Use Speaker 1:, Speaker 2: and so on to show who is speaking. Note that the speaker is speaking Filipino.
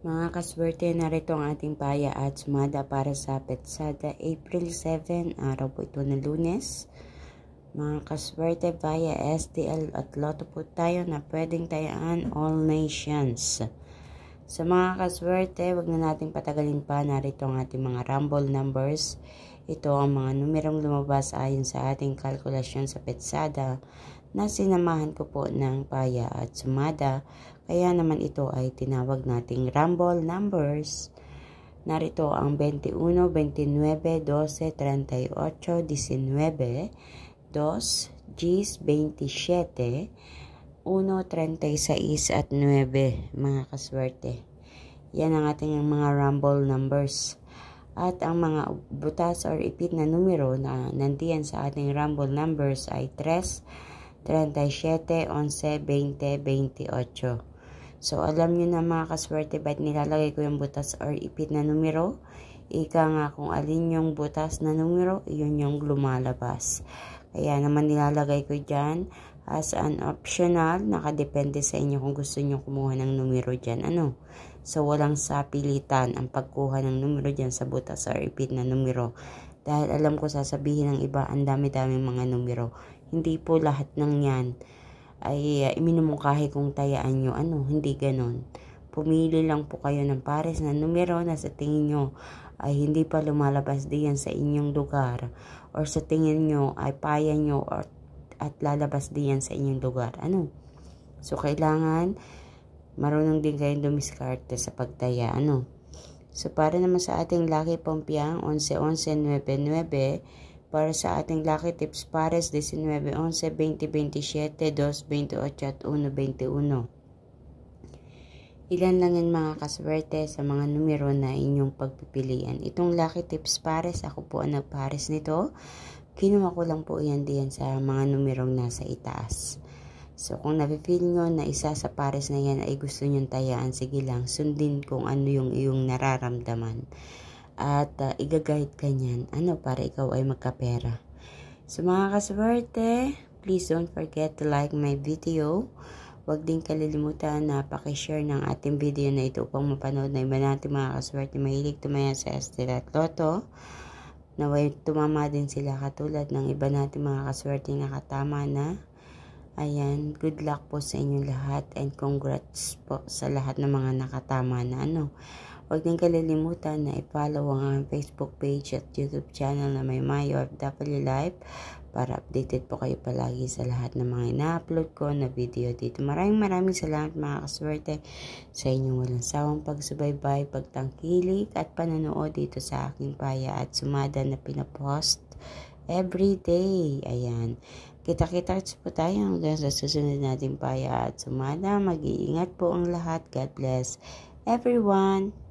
Speaker 1: Mga kaswerte, narito ang ating paya at sumada para sa Petsada April 7, araw po ito na Lunes. Mga kaswerte, via STL at Lotto po tayo na pwedeng tayaan all nations. Sa mga kaswerte, wag na nating patagalin pa, narito ang ating mga rumble numbers. Ito ang mga numerong lumabas ayon sa ating kalkulasyon sa Petsada na sinamahan ko po ng paya at sumada. Kaya naman ito ay tinawag nating rumble numbers. Narito ang 21, 29, 12, 38, 19, 2, Gs, 27, 1, 36 at 9, mga kaswerte. Yan ang ating mga rumble numbers. At ang mga butas or ipit na numero na nandiyan sa ating rumble numbers ay 3, 37, 11, 20, 28. So, alam nyo na mga kaswerte, ba't nilalagay ko yung butas or ipit na numero? Ika nga kung alin yung butas na numero, yun yung lumalabas. Kaya naman nilalagay ko dyan as an optional, nakadepende sa inyo kung gusto nyo kumuha ng numero dyan. So, walang sapilitan ang pagkuha ng numero dyan sa butas or ipit na numero. Dahil alam ko sasabihin ng iba, ang dami-daming mga numero. Hindi po lahat ng yan ay iminumungkahi kung tayaan nyo. Hindi ganon. Pumili lang po kayo ng pares na numero na sa tingin nyo ay hindi pa lumalabas diyan sa inyong lugar, or sa tingin nyo ay paya nyo at lalabas diyan sa inyong lugar. So, kailangan marunong din kayong dumiskarte sa pagtaya. So, para naman sa ating lucky pompiang 11, 11, 9, 9. Para sa ating lucky tips pares 19, 11, 20, 27, 2, 28 at 1, 21. Ilan lang yan mga kaswerte sa mga numero na inyong pagpipilian. Itong lucky tips pares, ako po ang nagpares nito. Kinuha ko lang po yan diyan sa mga numerong nasa itaas. So kung napipil nyo na isa sa pares na yan ay gusto nyong tayaan, sige lang, sundin kung ano yung iyong nararamdaman. At i-guide ka niyan, para ikaw ay magkapera. So mga kaswerte, please don't forget to like my video. Huwag din kalilimutan na pakishare ng ating video na ito upang mapanood na iba natin mga kaswerte mahilig tumaya sa STL at Lotto. Naway tumama din sila katulad ng iba natin mga kaswerte nakatama na. Ayan, good luck po sa inyong lahat and congrats po sa lahat ng mga nakatama na Huwag din kalilimutan na i-follow ang Facebook page at YouTube channel na may Mayo FW Life para updated po kayo palagi sa lahat ng mga ina-upload ko na video dito. Maraming salamat mga kaswerte sa inyong walang sawang pagsubaybay, pagtangkilik at panonood dito sa aking paya at sumada na pinapost everyday. Ayan. Kita-kits po tayo hanggang sa susunod nating paya at sumada. Mag-iingat po ang lahat. God bless everyone.